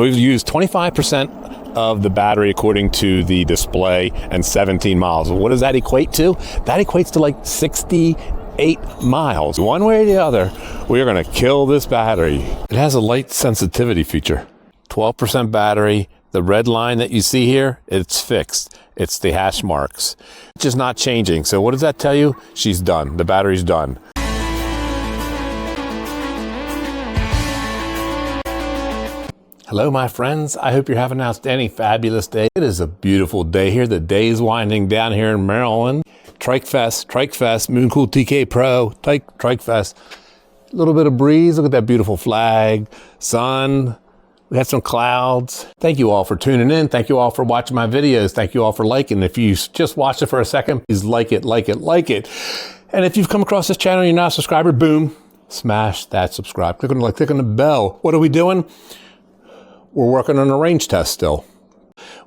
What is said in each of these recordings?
We've used 25% of the battery according to the display and 17 miles. What does that equate to? That equates to like 68 miles. One way or the other, we are going to kill this battery. It has a light sensitivity feature. 12% battery. The red line that you see here, it's fixed. It's the hash marks. It's just not changing. So what does that tell you? She's done. The battery's done. Hello, my friends. I hope you're having an outstanding, fabulous day. It is a beautiful day here. The day is winding down here in Maryland. Trike Fest, Mooncool TK PRO, Trike Fest. A little bit of breeze. Look at that beautiful flag. Sun. We had some clouds. Thank you all for tuning in. Thank you all for watching my videos. Thank you all for liking. If you just watched it for a second, please like it. And if you've come across this channel and you're not a subscriber, boom, smash that subscribe. Click on the bell. What are we doing? We're working on a range test still.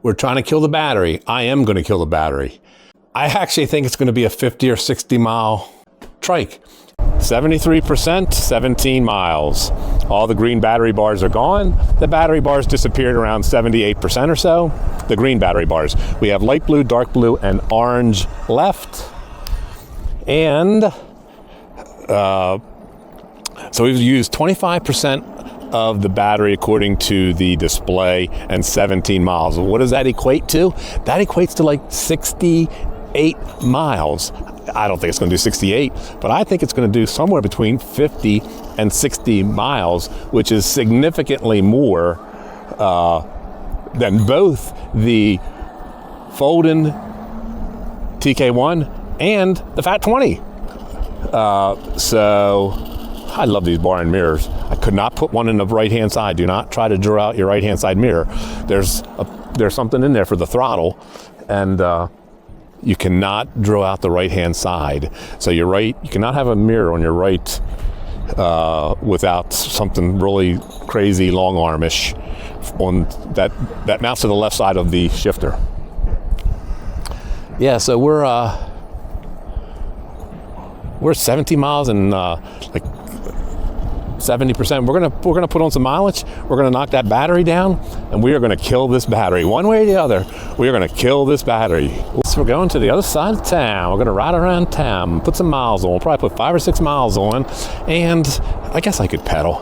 We're trying to kill the battery. I am going to kill the battery. I actually think it's going to be a 50 or 60 mile trike. 73%, 17 miles. All the green battery bars are gone. The battery bars disappeared around 78% or so. The green battery bars. We have light blue, dark blue, and orange left. And so we've used 25% of the battery according to the display and 17 miles. What does that equate to? That equates to like 68 miles. I don't think it's going to do 68, but I think it's going to do somewhere between 50 and 60 miles, which is significantly more than both the Folding TK1 and the Fat 20. So I love these bar and mirrors. I could not put one in the right-hand side. Do not try to draw out your right-hand side mirror. There's something in there for the throttle, and you cannot draw out the right-hand side. So you cannot have a mirror on your right without something really crazy long armish on that mounts to the left side of the shifter. Yeah, so we're 17 miles and like 70%. We're gonna put on some mileage. We're gonna knock that battery down, and we are gonna kill this battery. One way or the other, we are gonna kill this battery. So we're going to the other side of town. We're gonna ride around town, put some miles on. We'll probably put 5 or 6 miles on, and I guess I could pedal.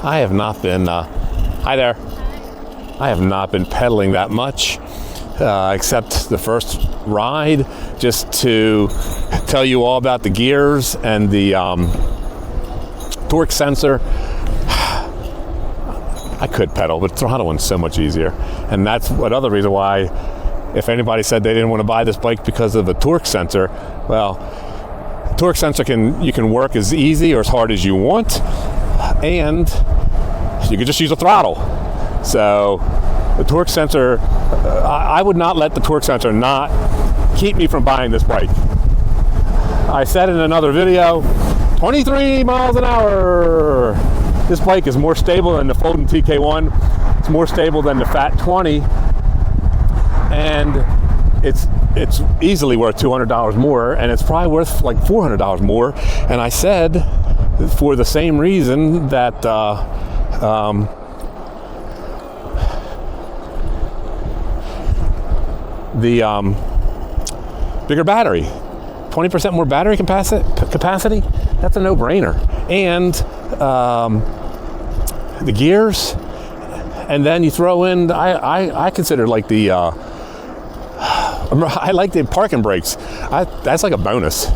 I have not been. Hi there. I have not been pedaling that much, except the first ride, just to tell you all about the gears and the torque sensor. I could pedal, but throttling's so much easier. And that's another reason why, if anybody said they didn't want to buy this bike because of the torque sensor, well, torque sensor you can work as easy or as hard as you want, and you can just use a throttle. So the torque sensor, I would not let the torque sensor not keep me from buying this bike. I said in another video, 23 miles an hour. This bike is more stable than the Folding TK1. It's more stable than the Fat 20. And it's easily worth $200 more, and it's probably worth like $400 more. And I said, for the same reason that the bigger battery, 20% more battery capacity, that's a no-brainer. And the gears, and then you throw in, I consider like the, I like the parking brakes. That's like a bonus.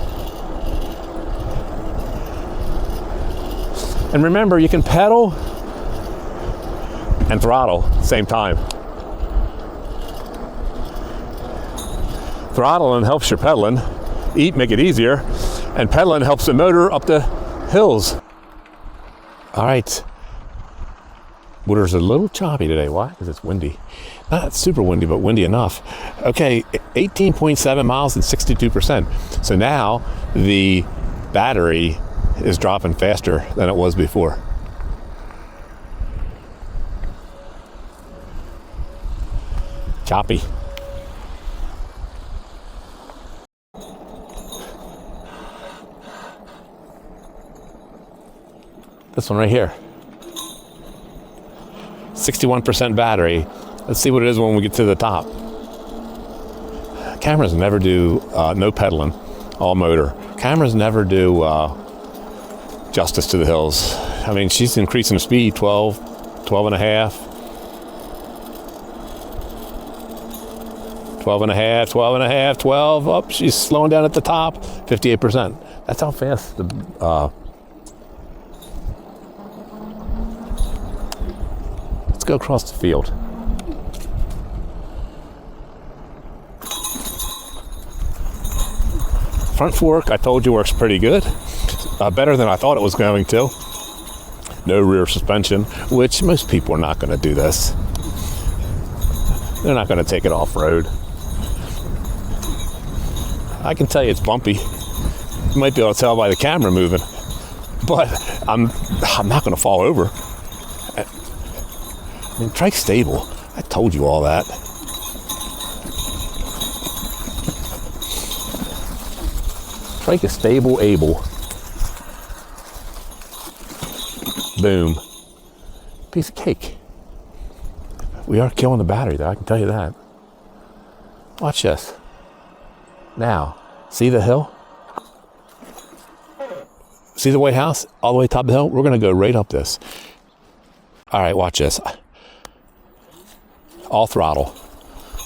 And remember, you can pedal and throttle at the same time. Throttling helps your pedaling, make it easier, and pedaling helps the motor up the hills. All right. Water's a little choppy today. Why? Because it's windy. Not super windy, but windy enough. Okay, 18.7 miles and 62%. So now the battery is dropping faster than it was before. Choppy. This one right here. 61% battery. Let's see what it is when we get to the top. Cameras never do, no pedaling, all motor. Cameras never do justice to the hills. I mean, she's increasing the speed, 12, 12 and a half. 12 and a half, 12 and a half, 12. Up, she's slowing down at the top, 58%. That's how fast the let's go across the field. Front fork, I told you, works pretty good. Better than I thought it was going to. No rear suspension, which most people are not going to do this. They're not going to take it off-road. I can tell you it's bumpy. You might be able to tell by the camera moving, but I'm not going to fall over. I mean, Trike's stable. I told you all that. Trike is stable, able. Boom. Piece of cake. We are killing the battery though, I can tell you that. Watch this. Now, see the hill? See the White House all the way top of the hill? We're gonna go right up this. All right, watch this. All throttle.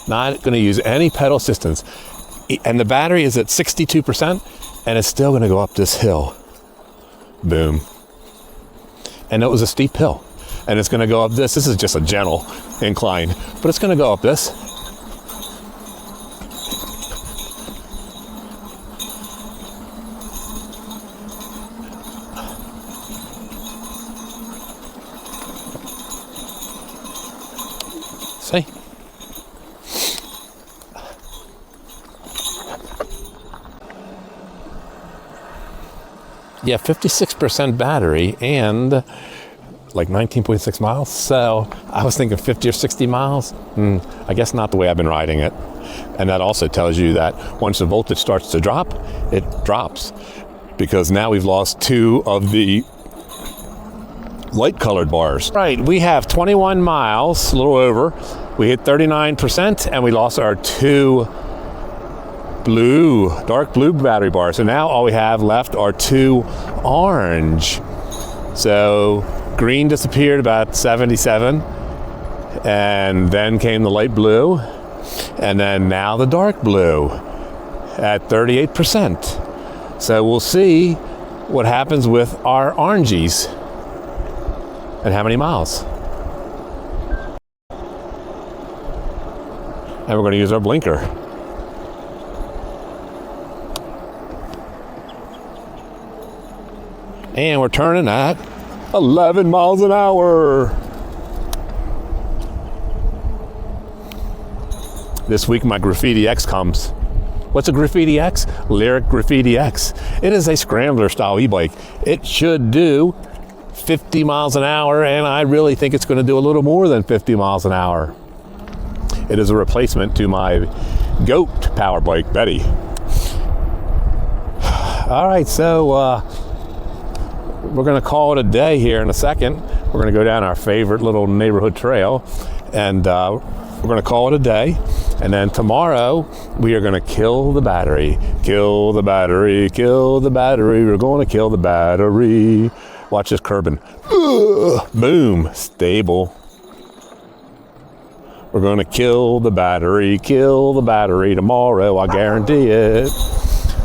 Not gonna use any pedal assistance. And the battery is at 62%, and it's still gonna go up this hill. Boom. And it was a steep hill. And it's gonna go up this. This is just a gentle incline, but it's gonna go up this. See? Yeah, 56% battery and like 19.6 miles. So I was thinking 50 or 60 miles. I guess not the way I've been riding it. And that also tells you that once the voltage starts to drop, it drops. Because now we've lost 2 of the light colored bars. Right, we have 21 miles, a little over. We hit 39% and we lost our 2 dark blue battery bars. So now all we have left are 2 orange. So green disappeared about 77, and then came the light blue, and then now the dark blue at 38%. So we'll see what happens with our orangies and how many miles. And we're going to use our blinker. And we're turning at 11 miles an hour. This week my Graffiti X comes. What's a Graffiti X? Lyric Graffiti X. It is a scrambler style e-bike. It should do 50 miles an hour, and I really think it's going to do a little more than 50 miles an hour. It is a replacement to my GOAT power bike, Betty. All right, so we're going to call it a day here in a second. We're going to go down our favorite little neighborhood trail, and we're going to call it a day. And then tomorrow we are going to kill the battery. Kill the battery, kill the battery. We're going to kill the battery. Watch this curbing. Boom, stable. We're going to kill the battery tomorrow, I guarantee it.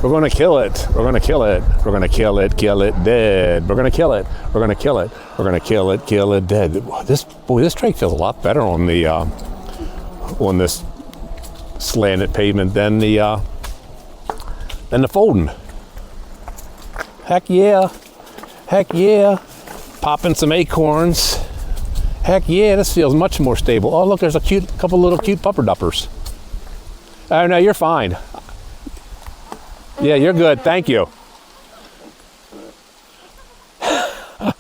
We're going to kill it. We're going to kill it. We're going to kill it dead. We're going to kill it. We're going to kill it. We're going to kill it dead. This Trike feels a lot better on the on this slanted pavement than the folding. Heck yeah. Heck yeah. Popping some acorns. Heck yeah, this feels much more stable. Oh look, there's a couple little cute pupper duppers. Oh no, you're fine. Yeah, you're good. Thank you. We're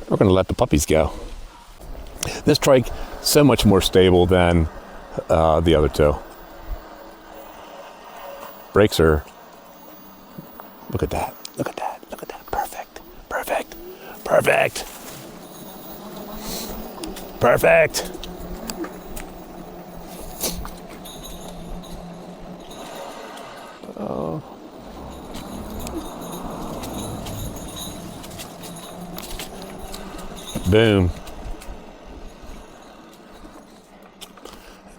going to let the puppies go. This Trike, so much more stable than the other 2. Brakes are... Look at that. Look at that. Look at that. Perfect. Perfect. Perfect. Perfect. Oh. Boom.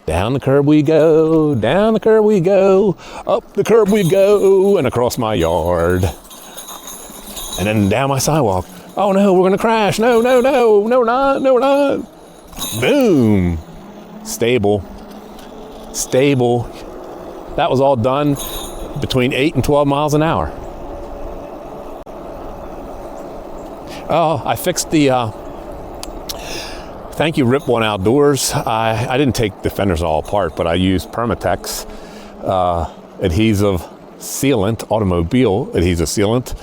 Down the curb we go, down the curb we go, up the curb we go, and across my yard. And then down my sidewalk. Oh no, we're gonna crash. No, no, no, no, we're not, no, we're not. Boom. Stable. Stable. That was all done between 8 and 12 miles an hour. Oh, I fixed the, thank you, Rip One Outdoors. I didn't take the fenders all apart, but I used Permatex adhesive sealant, automobile adhesive sealant,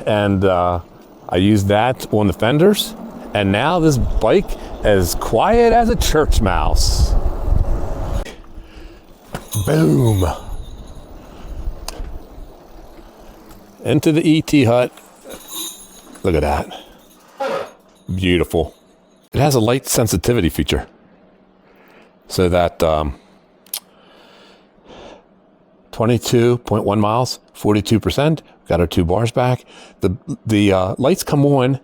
and I used that on the fenders, and now this bike is quiet as a church mouse. Boom. Into the ET hut. Look at that. Beautiful. It has a light sensitivity feature, so that 22.1 miles, 42%. Got our 2 bars back. The lights come on.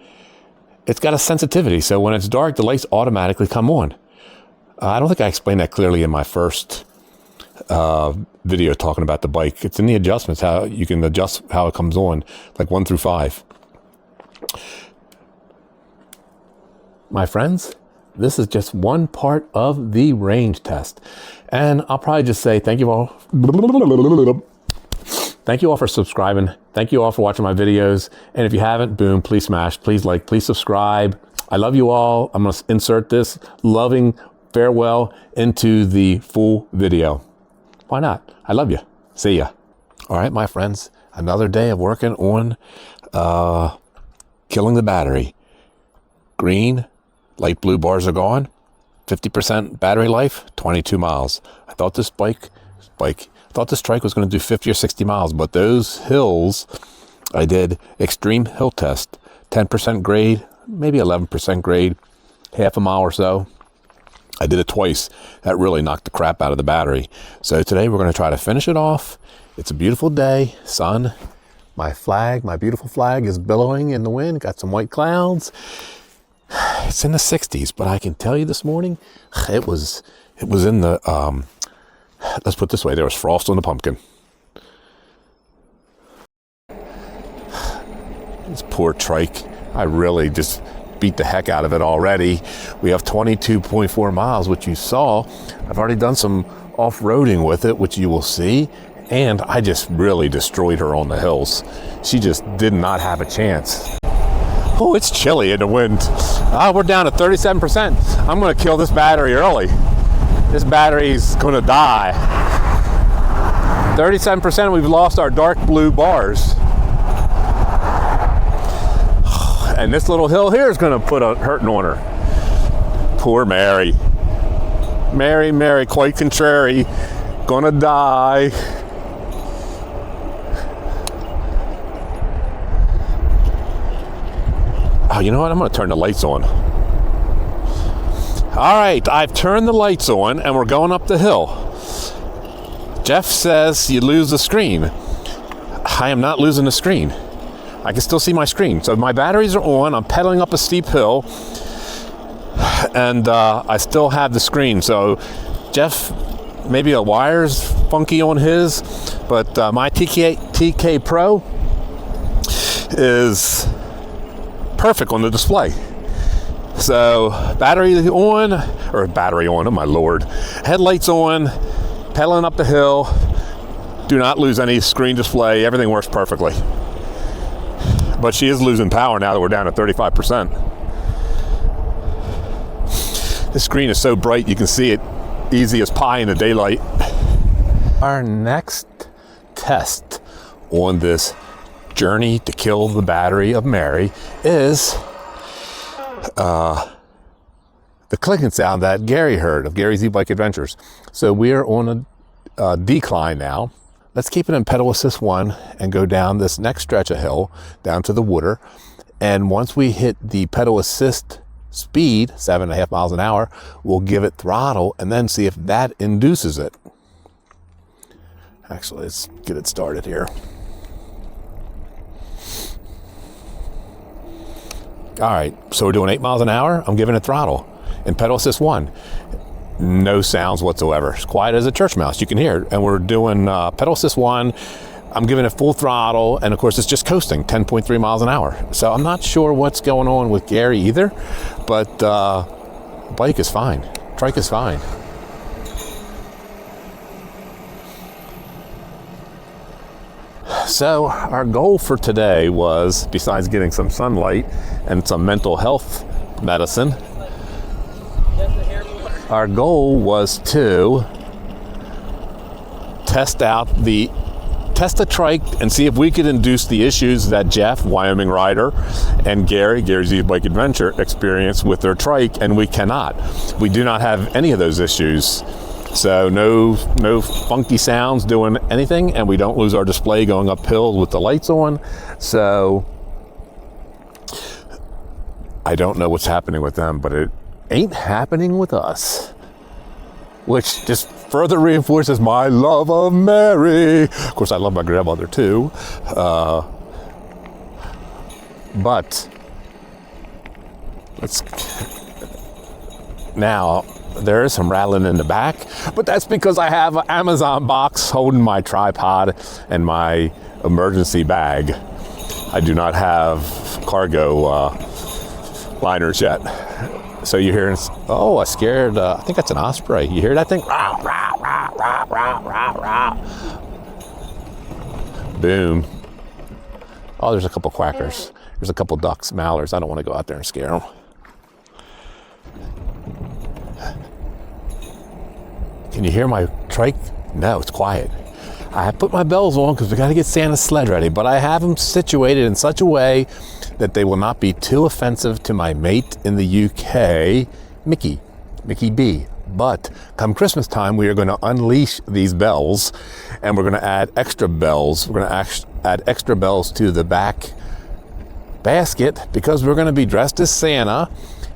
It's got a sensitivity, so when it's dark, the lights automatically come on. I don't think I explained that clearly in my first video talking about the bike. It's in the adjustments, how you can adjust how it comes on, like 1 through 5. My friends, this is just one part of the range test. And I'll probably just say thank you all. Thank you all for subscribing. Thank you all for watching my videos. And if you haven't, boom, please smash, please like, please subscribe. I love you all. I'm gonna insert this loving farewell into the full video. Why not? I love you. See ya. All right, my friends, another day of working on killing the battery. Green, light blue bars are gone. 50% battery life, 22 miles. I thought this Trike was going to do 50 or 60 miles, but those hills, I did extreme hill test, 10% grade, maybe 11% grade, half a mile or so. I did it twice. That really knocked the crap out of the battery. So today we're going to try to finish it off. It's a beautiful day, sun. My flag, my beautiful flag is billowing in the wind. Got some white clouds. It's in the 60s, but I can tell you this morning, it was in the, let's put it this way, there was frost on the pumpkin. This poor Trike, I really just beat the heck out of it already. We have 22.4 miles, which you saw. I've already done some off-roading with it, which you will see, and I just really destroyed her on the hills. She just did not have a chance. Oh, it's chilly in the wind. We're down to 37%. I'm gonna kill this battery early. This battery's gonna die. 37%, we've lost our dark blue bars. And this little hill here is gonna put a hurting on her. Poor Mary. Mary, quite contrary, gonna die. Oh, you know what? I'm going to turn the lights on. All right, I've turned the lights on, and we're going up the hill. Jeff says you lose the screen. I am not losing the screen. I can still see my screen. So my batteries are on. I'm pedaling up a steep hill, and I still have the screen. So Jeff, maybe a wire's funky on his, but my TK Pro is perfect on the display. So battery on, oh my lord, headlights on, pedaling up the hill, do not lose any screen display, everything works perfectly. But she is losing power now that we're down to 35%. This screen is so bright you can see it easy as pie in the daylight. Our next test on this journey to kill the battery of Mary is the clicking sound that Gary heard of Gary's E-Bike Adventures. So we are on a decline now. Let's keep it in pedal assist 1 and go down this next stretch of hill down to the water. And once we hit the pedal assist speed, 7.5 miles an hour, we'll give it throttle and then see if that induces it. Actually, let's get it started here. All right, so we're doing 8 miles an hour. I'm giving it throttle. In pedal assist 1, no sounds whatsoever. It's quiet as a church mouse. You can hear it. And we're doing pedal assist 1. I'm giving it full throttle. And of course, it's just coasting 10.3 miles an hour. So I'm not sure what's going on with Gary either, but bike is fine. Trike is fine. So our goal for today was, besides getting some sunlight and some mental health medicine, our goal was to test the trike and see if we could induce the issues that Jeff, Wyoming rider, and Gary's e-bike adventure experienced with their trike, and we cannot. We do not have any of those issues. So no funky sounds doing anything, and we don't lose our display going uphill with the lights on. So I don't know what's happening with them, but it ain't happening with us, which just further reinforces my love of Mary. Of course, I love my grandmother too. But now there is some rattling in the back, but that's because I have an Amazon box holding my tripod and my emergency bag. I do not have cargo liners yet. So you hear, oh, I scared, I think that's an osprey. You hear that thing? Rah, rah, rah, rah, rah, rah, rah. Boom. Oh, there's a couple quackers. There's a couple ducks, mallards. I don't want to go out there and scare them. Can you hear my trike? No, it's quiet. I put my bells on because we got to get Santa's sled ready, but I have them situated in such a way that they will not be too offensive to my mate in the UK, Mickey B. But come Christmas time, we are going to unleash these bells, and we're going to add extra bells. We're going to add extra bells to the back basket because we're going to be dressed as Santa,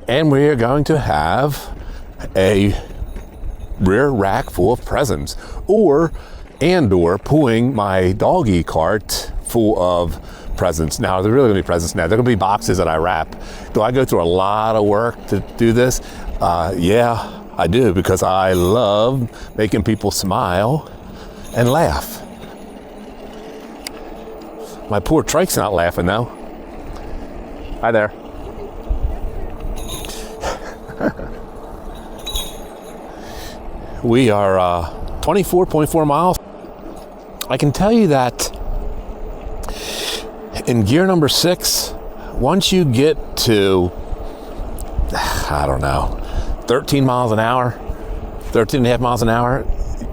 and we are going to have a rear rack full of presents, or pulling my doggy cart full of presents. Now, they're really gonna be presents now. They're gonna be boxes that I wrap. Do I go through a lot of work to do this? Yeah, I do, because I love making people smile and laugh. My poor trike's not laughing though. Hi there. We are 24.4 miles. I can tell you that in gear number 6, once you get to, I don't know, 13 miles an hour, 13 and a half miles an hour,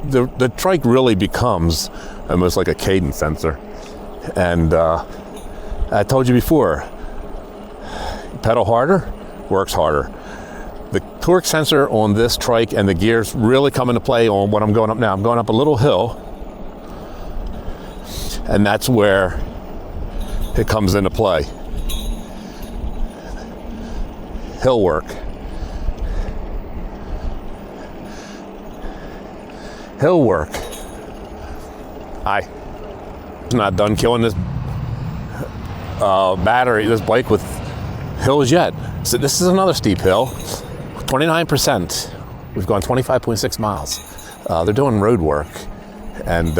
the trike really becomes almost like a cadence sensor. And I told you before, pedal harder, works harder. The torque sensor on this trike and the gears really come into play on what I'm going up now. I'm going up a little hill, and that's where it comes into play. Hill work. Hill work. I'm not done killing this this bike with hills yet. So this is another steep hill. 29%. We've gone 25.6 miles. They're doing road work, and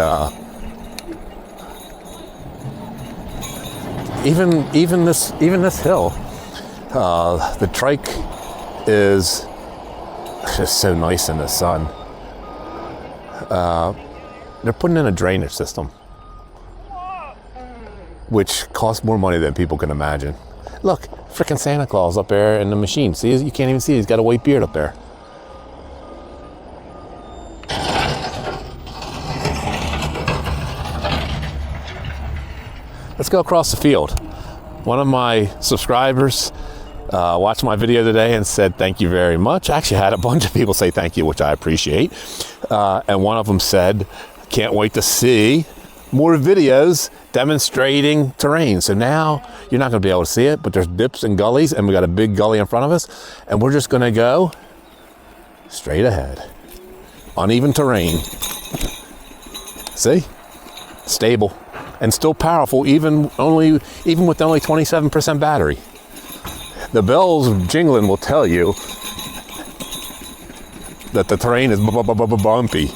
even this hill, the trike is just so nice in the sun. They're putting in a drainage system, which costs more money than people can imagine. Look, frickin' Santa Claus up there in the machine. See, you can't even see, he's got a white beard up there. Let's go across the field. One of my subscribers watched my video today and said thank you very much. I actually had a bunch of people say thank you, which I appreciate. And one of them said, can't wait to see more videos demonstrating terrain. So now you're not going to be able to see it, but there's dips and gullies, and we got a big gully in front of us, and we're just going to go straight ahead. Uneven terrain. See? Stable and still powerful, even with only 27% battery. The bells jingling will tell you that the terrain is bumpy.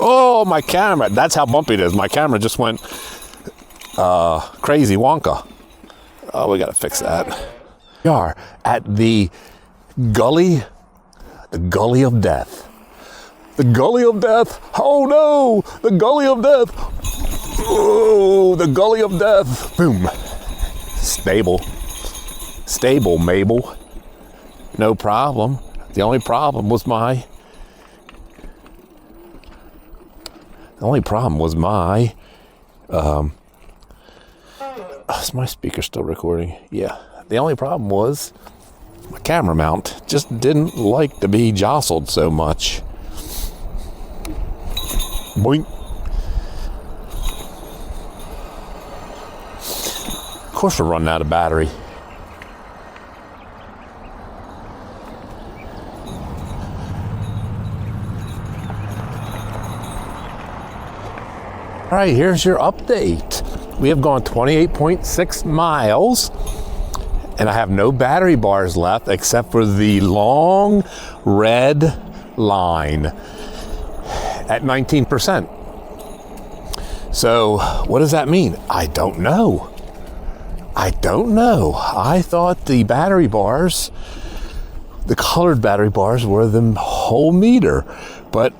Oh, my camera. That's how bumpy it is. My camera just went crazy wonka. Oh, we got to fix that. We are at the gully of death. The gully of death. Oh, no. The gully of death. Oh, the gully of death. Boom. Stable, Mabel. No problem. The only problem was my is my speaker still recording? Yeah. The only problem was my camera mount just didn't like to be jostled so much. Boink. Of course we're running out of battery. All right, here's your update. We have gone 28.6 miles, and I have no battery bars left except for the long red line at 19%. So what does that mean? I don't know. I thought the battery bars, the colored battery bars, were the whole meter, but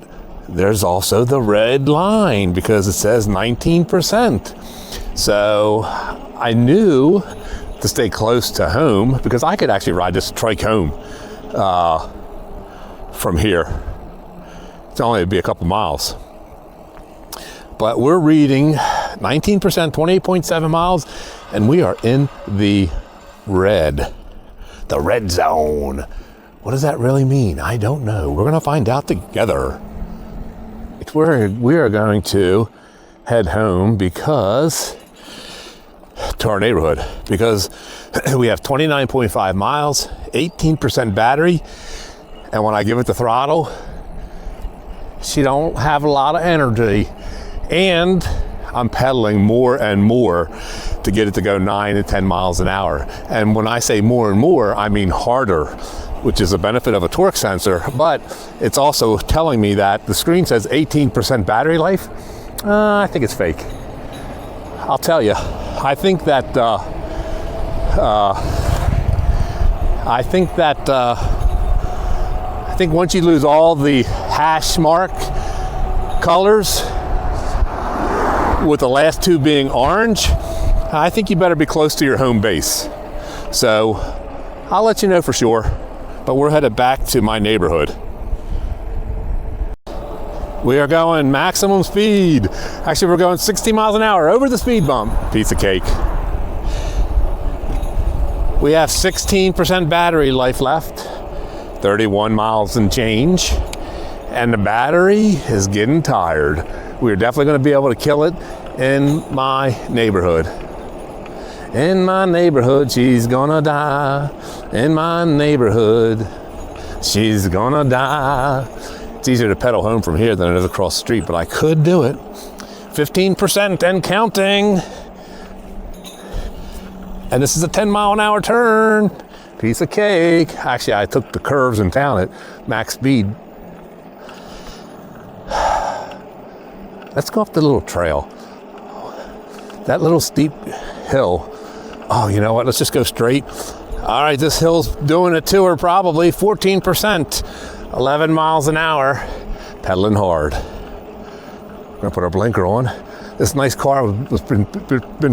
there's also the red line because it says 19%. So I knew to stay close to home because I could actually ride this trike home from here. It's only be a couple miles. But we're reading 19%, 28.7 miles, and we are in the red zone. What does that really mean? I don't know. We're going to find out together. We are going to head home to our neighborhood because we have 29.5 miles, 18% battery, and when I give it the throttle, she don't have a lot of energy, and I'm pedaling more and more to get it to go 9 to 10 miles an hour. And when I say more and more, I mean harder, which is a benefit of a torque sensor, but it's also telling me that the screen says 18% battery life. I think it's fake. I'll tell you, I think once you lose all the hash mark colors, with the last two being orange, I think you better be close to your home base. So I'll let you know for sure, but we're headed back to my neighborhood. We are going maximum speed. Actually, we're going 60 miles an hour over the speed bump. Piece of cake. We have 16% battery life left, 31 miles and change, and the battery is getting tired. We're definitely going to be able to kill it in my neighborhood. In my neighborhood, she's gonna die. In my neighborhood, she's gonna die. It's easier to pedal home from here than it is across the street, but I could do it. 15% and counting. And this is a 10-mile-an-hour turn. Piece of cake. Actually, I took the curves in town at max speed. Let's go up the little trail. That little steep hill. Oh, you know what? Let's just go straight. All right, this hill's doing it to her probably. 14%, 11 miles an hour, pedaling hard. We're gonna put our blinker on. This nice car has been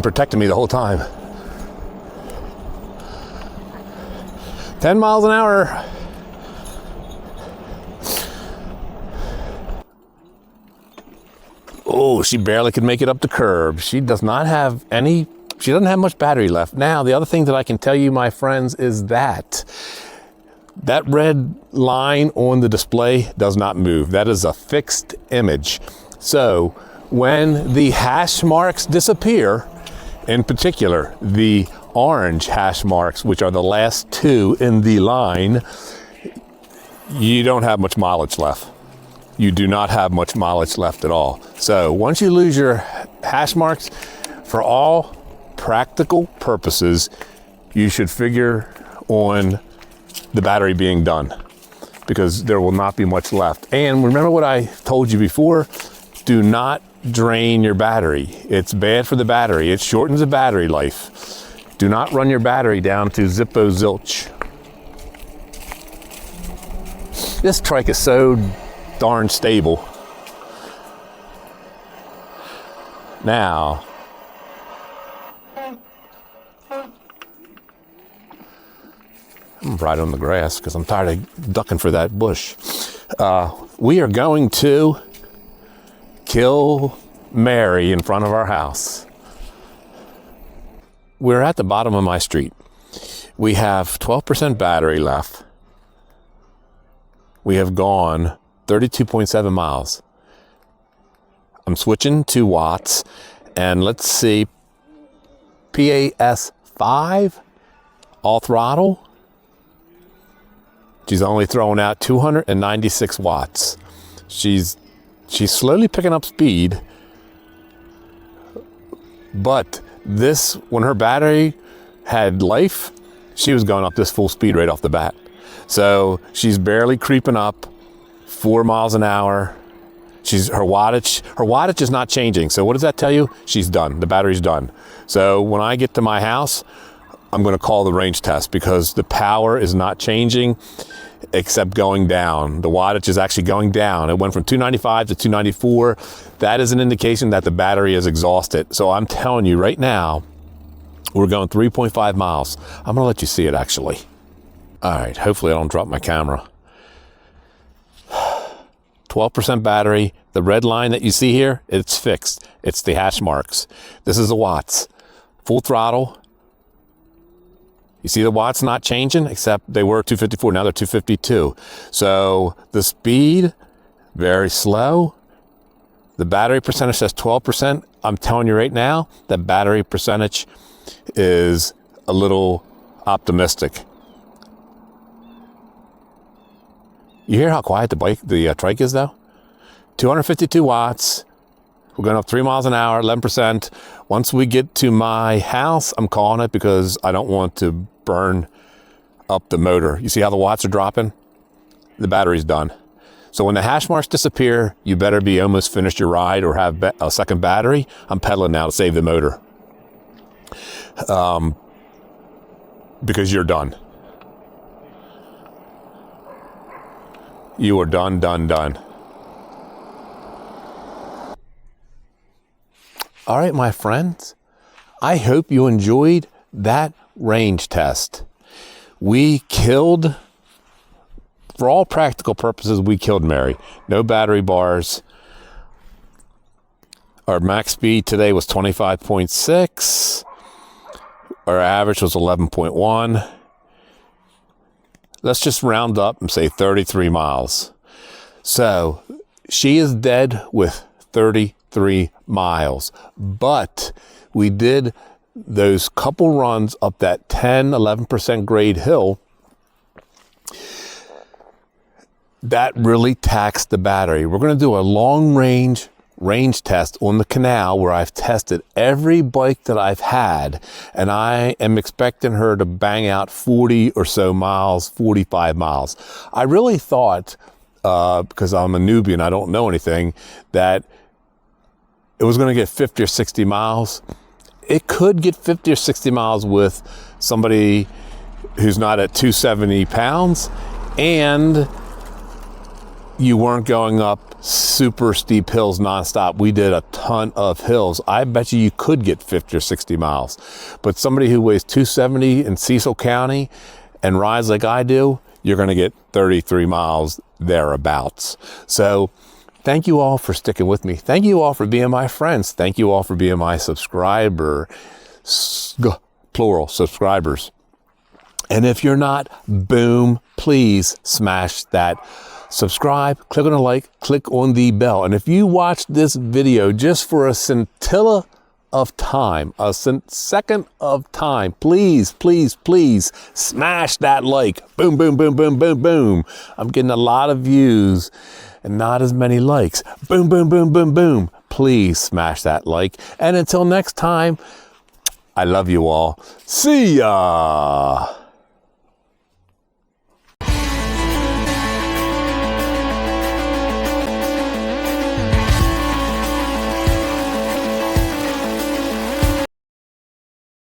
protecting me the whole time. 10 miles an hour. Oh, she barely could make it up the curb. She doesn't have much battery left. Now, the other thing that I can tell you, my friends, is that red line on the display does not move. That is a fixed image. So When the hash marks disappear, in particular, the orange hash marks, which are the last two in the line, you don't have much mileage left. You do not have much mileage left at all. So once you lose your hash marks, for all practical purposes, you should figure on the battery being done, because there will not be much left. And remember what I told you before, do not drain your battery. It's bad for the battery. It shortens the battery life. Do not run your battery down to zippo zilch. This trike is so darn stable. Now, I'm right on the grass because I'm tired of ducking for that bush. We are going to kill Mary in front of our house. We're at the bottom of my street. We have 12% battery left. We have gone 32.7 miles. I'm switching to watts, and let's see, PAS 5, all throttle. She's only throwing out 296 watts. She's slowly picking up speed, but this, when her battery had life, she was going up this full speed right off the bat. So she's barely creeping up 4 miles an hour. Her wattage is not changing. So what does that tell you? She's done. The battery's done. So when I get to my house, I'm going to call the range test, because the power is not changing except going down. The wattage is actually going down. It went from 295 to 294. That is an indication that the battery is exhausted. So I'm telling you right now, we're going 3.5 miles. I'm going to let you see it actually. All right, hopefully I don't drop my camera. 12% battery. The red line that you see here, it's fixed. It's the hash marks. This is the watts. Full throttle. You see the watts not changing, except they were 254, now they're 252. So the speed, very slow. The battery percentage says 12%. I'm telling you right now, that battery percentage is a little optimistic. You hear how quiet the trike is though? 252 watts. We're going up 3 miles an hour, 11%. Once we get to my house, I'm calling it, because I don't want to burn up the motor. You see how the watts are dropping? The battery's done. So when the hash marks disappear, you better be almost finished your ride or have a second battery. I'm pedaling now to save the motor. Because you're done. You are done, done, done. All right, my friends, I hope you enjoyed that range test. We killed, for all practical purposes, we killed Mary. No battery bars. Our max speed today was 25.6. Our average was 11.1. Let's just round up and say 33 miles. So she is dead with 33 miles, but we did those couple runs up that 10-11% grade hill. That really taxed the battery. We're going to do a long range test on the canal where I've tested every bike that I've had, and I am expecting her to bang out 40 or so miles, 45 miles. I really thought, because I'm a newbie and I don't know anything, that it was going to get 50 or 60 miles. It could get 50 or 60 miles with somebody who's not at 270 pounds, and you weren't going up super steep hills nonstop. We did a ton of hills. I bet you could get 50 or 60 miles. But somebody who weighs 270 in Cecil County and rides like I do, you're going to get 33 miles thereabouts. So thank you all for sticking with me. Thank you all for being my friends. Thank you all for being my subscriber, plural, subscribers. And if you're not, boom, please smash that subscribe, click on the like, click on the bell. And if you watch this video just for a scintilla of time, a second of time, please, please, please smash that like. Boom, boom, boom, boom, boom, boom. I'm getting a lot of views and not as many likes. Boom, boom, boom, boom, boom. Please smash that like. And until next time, I love you all. See ya.